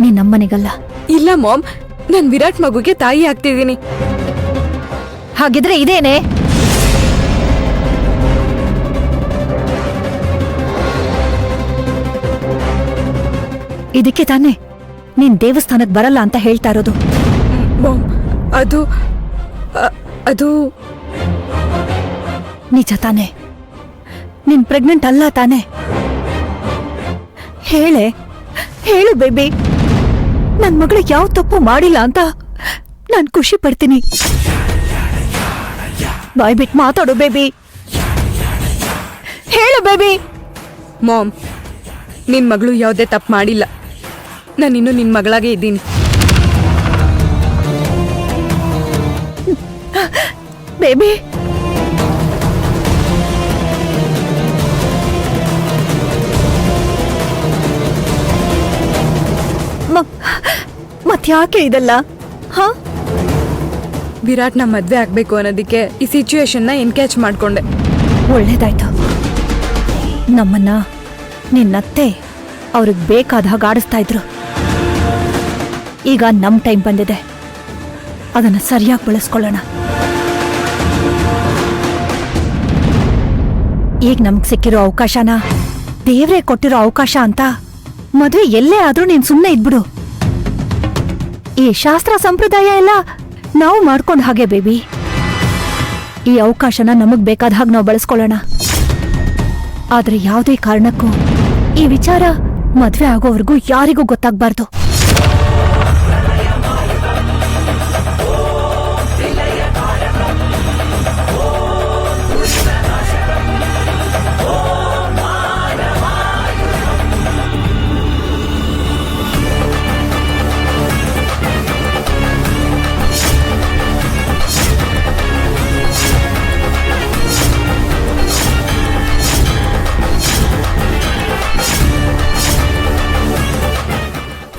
ನೀನ್ ನಮ್ಮನೆಗಲ್ಲ. ಇಲ್ಲ ಮಾಮ್, ನಾನ್ ವಿರಾಟ್ ಮಗುಗೆ ತಾಯಿ ಆಗ್ತಿದ್ದೀನಿ. ಹಾಗಿದ್ರೆ ಇದೇನೆ? ಇದಕ್ಕೆ ತಾನೆ ನೀನ್ ದೇವಸ್ಥಾನಕ್ ಬರಲ್ಲ ಅಂತ ಹೇಳ್ತಾ ಇರೋದು. ಮಾಮ್, ಅದು ನಿಜ ತಾನೆ? ನೀನ್ ಪ್ರೆಗ್ನೆಂಟ್ ಅಲ್ಲ ತಾನೆ? ಹೇಳು ಬೇಬಿ, ನನ್ ಮಗಳು ಯಾವ ತಪ್ಪು ಮಾಡಿಲ್ಲ ಅಂತ ನಾನ್ ಖುಷಿ ಪಡ್ತೀನಿ. ಬಾಯ್ ಬಿಟ್ ಮಾತಾಡು ಬೇಬಿ, ಹೇಳು ಬೇಬಿ. ಮಾಮ್, ನಿನ್ ಮಗಳು ಯಾವುದೇ ತಪ್ಪು ಮಾಡಿಲ್ಲ. ನಾನಿನ್ನು ನಿನ್ ಮಗಳಾಗೆ ಇದ್ದೀನಿ. ಬೇಬಿ, ಮತ್ಯಾಕೆ ಇದೆಲ್ಲ? ಹಾ, ವಿರಾಟ್ನ ಮದ್ವೆ ಆಗ್ಬೇಕು ಅನ್ನೋದಕ್ಕೆ ಈ ಸಿಚುವೇಶನ್ನ ಎನ್ಕ್ಯಾಚ್ ಮಾಡ್ಕೊಂಡೆ. ಒಳ್ಳೇದಾಯ್ತು. ನಮ್ಮನ್ನ ನಿನ್ನತ್ತೆ ಅವ್ರಿಗೆ ಬೇಕಾದ ಹಾಗೆ ಆಡಿಸ್ತಾ ಇದ್ರು. ಈಗ ನಮ್ ಟೈಮ್ ಬಂದಿದೆ, ಅದನ್ನ ಸರಿಯಾಗಿ ಬಳಸ್ಕೊಳ್ಳೋಣ. ಈಗ ನಮ್ಗ್ ಸಿಕ್ಕಿರೋ ಅವಕಾಶನ ದೇವ್ರೇ ಕೊಟ್ಟಿರೋ ಅವಕಾಶ ಅಂತ ಮದುವೆ ಎಲ್ಲೇ ಆದ್ರೂ ನೀನ್ ಸುಮ್ಮನೆ ಇದ್ಬಿಡು. ಈ ಶಾಸ್ತ್ರ ಸಂಪ್ರದಾಯ ಎಲ್ಲ ನಾವು ಮಾಡ್ಕೊಂಡ್ ಹಾಗೆ ಬೇಬಿ. ಈ ಅವಕಾಶನ ನಮಗ್ ಬೇಕಾದ ಹಾಗೆ ನಾವು ಬಳಸ್ಕೊಳ್ಳೋಣ. ಆದ್ರೆ ಯಾವುದೇ ಕಾರಣಕ್ಕೂ ಈ ವಿಚಾರ ಮದ್ವೆ ಆಗೋವರೆಗೂ ಯಾರಿಗೂ ಗೊತ್ತಾಗ್ಬಾರ್ದು.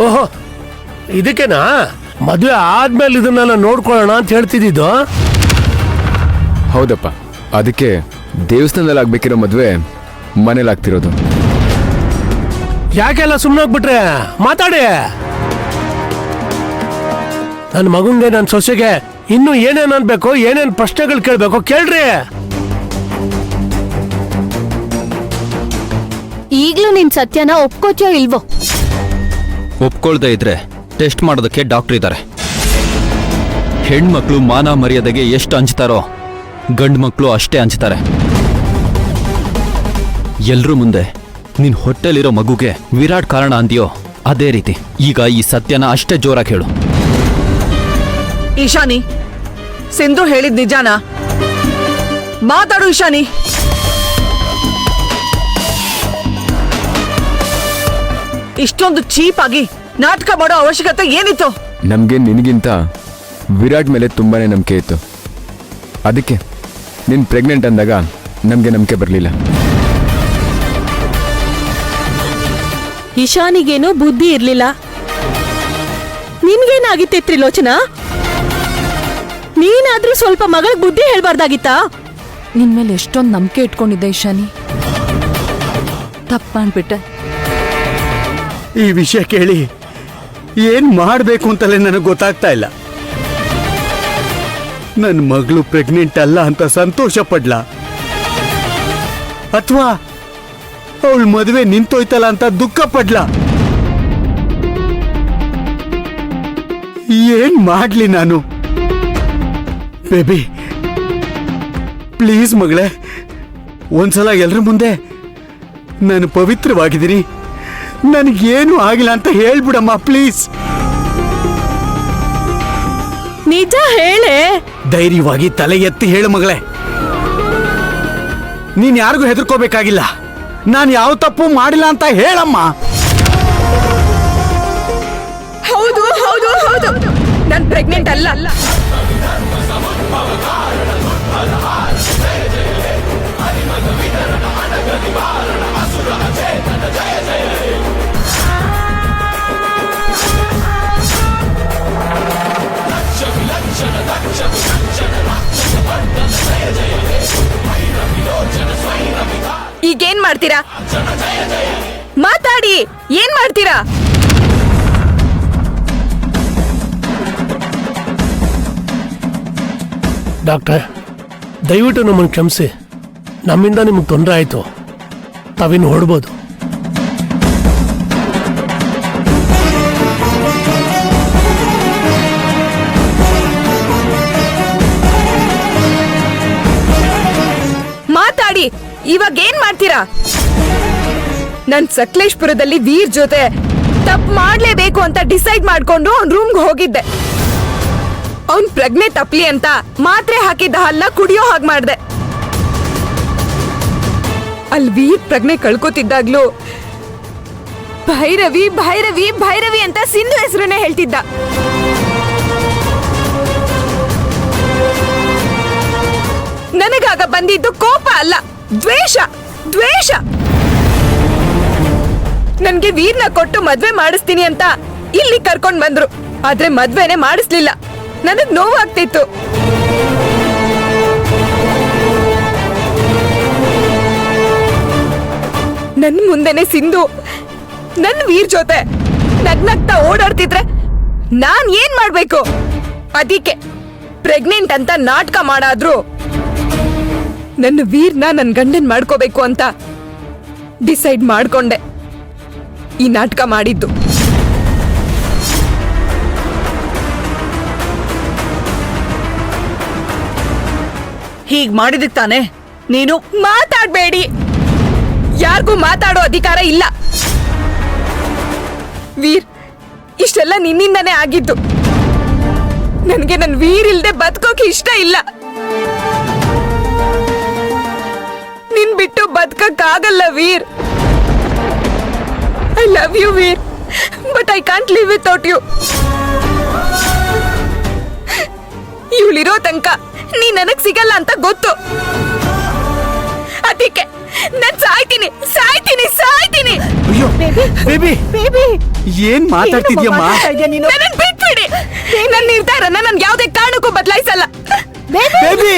ಓಹೋ, ಇದಕ್ಕೆನಾ ಮದುವೆ ಆದ್ಮೇಲೆ ಇದನ್ನೆಲ್ಲ ನೋಡ್ಕೊಳ್ಳೋಣ ಅಂತ ಹೇಳ್ತಿದ್ದು? ಹೌದಪ್ಪ, ಅದಕ್ಕೆ ದೇವಸ್ಥಾನದಲ್ಲಿ ಆಗ್ಬೇಕಿರೋ ಮದ್ವೆ ಮನೇಲಿ ಆಗ್ತಿರೋದು. ಯಾಕೆಲ್ಲ ಸುಮ್ಮನಾಗ್ಬಿಟ್ರೆ ಮಾತಾಡಿ. ನನ್ನ ಮಗಂಗೆ, ನನ್ನ ಸೊಸೆಗೆ ಇನ್ನು ಏನೇನ್ ಅನ್ಬೇಕು, ಏನೇನ್ ಪ್ರಶ್ನೆಗಳು ಕೇಳ್ಬೇಕು ಕೇಳ್ರಿ. ಈಗ್ಲೂ ನಿನ್ ಸತ್ಯನ ಒಪ್ಕೋತೀಯೋ ಇಲ್ವೋ? ಒಪ್ಕೊಳ್ದೇ ಇದ್ರೆ ಟೆಸ್ಟ್ ಮಾಡೋದಕ್ಕೆ ಡಾಕ್ಟರ್ ಇದ್ದಾರೆ. ಹೆಣ್ಮಕ್ಳು ಮಾನ ಮರ್ಯಾದೆಗೆ ಎಷ್ಟು ಹಂಚ್ತಾರೋ ಗಂಡು ಮಕ್ಕಳು ಅಷ್ಟೇ ಹಂಚ್ತಾರೆ. ಎಲ್ರೂ ಮುಂದೆ ನಿನ್ ಹೊಟ್ಟೆಲಿರೋ ಮಗುಗೆ ವಿರಾಟ್ ಕಾರಣ ಅಂದ್ಯೋ ಅದೇ ರೀತಿ ಈಗ ಈ ಸತ್ಯನ ಅಷ್ಟೇ ಜೋರಾಗಿ ಹೇಳು. ಈಶಾನಿ, ಸಿಂಧು ಹೇಳಿದ್ ನಿಜಾನಾ? ಮಾತಾಡು ಈಶಾನಿ. ಇಷ್ಟೊಂದು ಚೀಪ್ ಆಗಿ ನಾಟಕ ಮಾಡೋ ಅವಶ್ಯಕತೆ ಏನಿತ್ತು? ನಮ್ಗೆ ನಿನಗಿಂತ ವಿರಾಟ್ ಮೇಲೆ ತುಂಬಾನೇ ನಂಬಿಕೆ ಇತ್ತು. ಅದಕ್ಕೆ ನೀನ್ ಪ್ರೆಗ್ನೆಂಟ್ ಅಂದಾಗ ನಮ್ಗೆ ನಂಬಿಕೆ ಬರಲಿಲ್ಲ. ಇಶಾನಿಗೇನೋ ಬುದ್ಧಿ ಇರ್ಲಿಲ್ಲ. ನಿನ್ಗೇನಾಗಿತ್ತೆ ತ್ರಿಲೋಚನಾ? ನೀನಾದ್ರೂ ಸ್ವಲ್ಪ ಮಗಳ ಬುದ್ಧಿ ಹೇಳ್ಬಾರ್ದಾಗಿತ್ತಾ? ನಿನ್ ಮೇಲೆ ಎಷ್ಟೊಂದು ನಂಬಿಕೆ ಇಟ್ಕೊಂಡಿದ್ದೆ ಇಶಾನಿ, ತಪ್ಪು ಮಾಡ್ಬಿಟ್ಟೆ. ಈ ವಿಷಯ ಕೇಳಿ ಏನ್ ಮಾಡಬೇಕು ಅಂತಲೇ ನನಗೆ ಗೊತ್ತಾಗ್ತಾ ಇಲ್ಲ. ನನ್ನ ಮಗಳು ಪ್ರೆಗ್ನೆಂಟ್ ಅಲ್ಲ ಅಂತ ಸಂತೋಷ ಪಡ್ಲಾ, ಅಥವಾ ಅವಳ ಮದುವೆ ನಿಂತೋಯ್ತಲ್ಲ ಅಂತ ದುಃಖ ಪಡ್ಲಾ? ಏನ್ ಮಾಡ್ಲಿ ನಾನು? ಬೇಬಿ ಪ್ಲೀಸ್ ಮಗಳೇ, ಒಂದ್ಸಲ ಎಲ್ರ ಮುಂದೆ ನಾನು ಪವಿತ್ರವಾಗಿದ್ದೀನಿ, ನನಗೇನು ಆಗಿಲ್ಲ ಅಂತ ಹೇಳ್ಬಿಡಮ್ಮ ಪ್ಲೀಸ್. ನಿಜ ಹೇಳೆ. ಧೈರ್ಯವಾಗಿ ತಲೆ ಎತ್ತಿ ಹೇಳು ಮಗಳೇ. ನೀನ್ ಯಾರಿಗೂ ಹೆದರ್ಕೋಬೇಕಾಗಿಲ್ಲ. ನಾನು ಯಾವ ತಪ್ಪು ಮಾಡಿಲ್ಲ ಅಂತ ಹೇಳಮ್ಮ. ಹೌದು ಹೌದು ಹೌದು, ನಾನು ಪ್ರೆಗ್ನೆಂಟ್ ಅಲ್ಲ. ಈಗೇನ್ ಮಾಡ್ತೀರಾ? ಮಾತಾಡಿ, ಏನ್ ಮಾಡ್ತೀರಾ? ಡಾಕ್ಟ್ರೆ ದಯವಿಟ್ಟು ನಮ್ಮನ್ನು ಕ್ಷಮಿಸಿ. ನಮ್ಮಿಂದ ನಿಮಗೆ ತೊಂದರೆ ಆಯಿತು. ತಾವಿನ್ನು ಹೊರಡ್ಬೋದು. ಮಾತಾಡಿ. ಇವಾಗ ಏನ್ ಮಾಡ್ತೀರಾ? ನಾನ್ ಸಕಲೇಶ್ಪುರದಲ್ಲಿ ವೀರ್ ಜೊತೆ ತಪ್ಪು ಮಾಡ್ಲೇಬೇಕು ಅಂತ ಡಿಸೈಡ್ ಮಾಡ್ಕೊಂಡು ಅವ್ನ್ ರೂಮ್ಗೆ ಹೋಗಿದ್ದೆ. ಅವ್ನ್ ಪ್ರಜ್ಞೆ ತಪ್ಲಿ ಅಂತ ಮಾತ್ರೆ ಹಾಕಿದ್ದ ಹಲ್ಲ ಕುಡಿಯೋ ಹಾಗೆ ಮಾಡ್ದೆ. ಅಲ್ಲಿ ವೀರ್ ಪ್ರಜ್ಞೆ ಕಳ್ಕೊತಿದ್ದಾಗ್ಲೂ ಭೈರವಿ ಭೈರವಿ ಭೈರವಿ ಅಂತ ಸಿಂಧು ಹೆಸರನ್ನೇ ಹೇಳ್ತಿದ್ದ. ನನಗಾಗ ಬಂದಿದ್ದು ಕೋಪ ಅಲ್ಲ, ದ್ವೇಷ. ದ್ವೇಷ. ನನ್ಗೆ ವೀರ್ನ ಕೊಟ್ಟು ಮದ್ವೆ ಮಾಡಿಸ್ತೀನಿ ಅಂತ ಇಲ್ಲಿ ಕರ್ಕೊಂಡ್ ಬಂದ್ರು. ಆದ್ರೆ ಮದ್ವೆನೆ ಮಾಡಿಸ್ಲಿಲ್ಲ. ನನಗ್ ನೋವಾಗ್ತಿತ್ತು. ನನ್ ಮುಂದೆನೆ ಸಿಂಧು ನನ್ ವೀರ್ ಜೊತೆ ನಗ್ನಗ್ತಾ ಓಡಾಡ್ತಿದ್ರೆ ನಾನ್ ಏನ್ ಮಾಡ್ಬೇಕು? ಅದಕ್ಕೆ ಪ್ರೆಗ್ನೆಂಟ್ ಅಂತ ನಾಟಕ ಮಾಡಾದ್ರು ನನ್ನ ವೀರ್ನ ನನ್ ಗಂಡನ್ ಮಾಡ್ಕೋಬೇಕು ಅಂತ ಡಿಸೈಡ್ ಮಾಡ್ಕೊಂಡೆ ಈ ನಾಟಕ ಮಾಡಿದ್ದು. ಹೀಗ್ ಮಾಡಿದಕ್ ತಾನೆ ನೀನು ಮಾತಾಡ್ಬೇಡಿ. ಯಾರಿಗೂ ಮಾತಾಡೋ ಅಧಿಕಾರ ಇಲ್ಲ. ವೀರ್, ಇಷ್ಟೆಲ್ಲ ನಿನ್ನಿಂದನೇ ಆಗಿದ್ದು. ನನ್ಗೆ ನನ್ ವೀರ್ ಇಲ್ದೆ ಬದುಕೋಕೆ ಇಷ್ಟ ಇಲ್ಲ. ನಿನ್ ಬಿಟ್ಟು ಬದುಕಕ್ಕಾಗಲ್ಲ Veer. I love you Veer, but I can't live without you. ಇವಳಿರೋ ತನಕ ನೀ ನನಗ್ ಸಿಗಲ್ಲ ಅಂತ ಗೊತ್ತು. ಅದಕ್ಕೆ ನಾನ್ ಸಾಯ್ತೀನಿ ಸಾಯ್ತೀನಿ ಸಾಯ್ತೀನಿ. ಅಯ್ಯೋ ಬೇಬಿ ಬೇಬಿ ಏನ್ ಮಾತಾಡ್ತಿದ್ಯಮ್ಮ? ನನ್ನನ್ ಬಿಟ್ಬಿಡಿ. ನನ್ನ ನಿರ್ಧಾರನ ನನ್ ಯಾವ್ದೇ ಕಾರಣಕ್ಕೂ ಬದಲಾಯಿಸಲ್ಲ. ಬೇಬಿ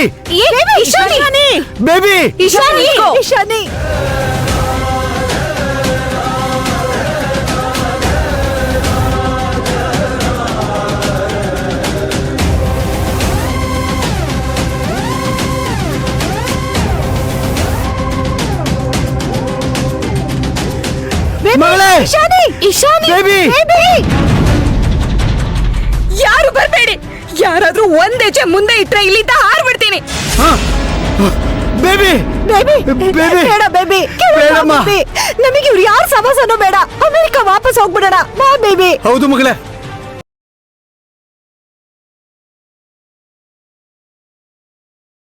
ಇಶಾನಿ ಬೇಬಿ ಇಶಾನಿ ಇಶಾನಿ ಮಗಳೇ ಇಶಾನಿ ಇಶಾನಿ ಬೇಬಿ ಯಾರು ಬರ್ಬೇಡಿ. ಯಾರಾದ್ರೂ ಒಂದ್ ಹೆಜ್ಜೆ ಮುಂದೆ ಇಟ್ರೆ ಇಲ್ಲಿಂದ ಹಾರ್ಬಿಡ್ತೀನಿ. ಬೇಬಿ ಬೇಬಿ ಬೇಬಿ ಬೇಡ ಬೇಬಿ ಬೇಡಮ್ಮ. ನಮಗೆ ಇವ್ರು ಯಾರು ಸಮಸ್ಯೆನೂ ಬೇಡ. ಅಮೆರಿಕ ವಾಪಸ್ ಹೋಗ್ಬಿಡೋಣ. ಬಾ ಬೇಬಿ. ಹೌದು ಮಗಳೇ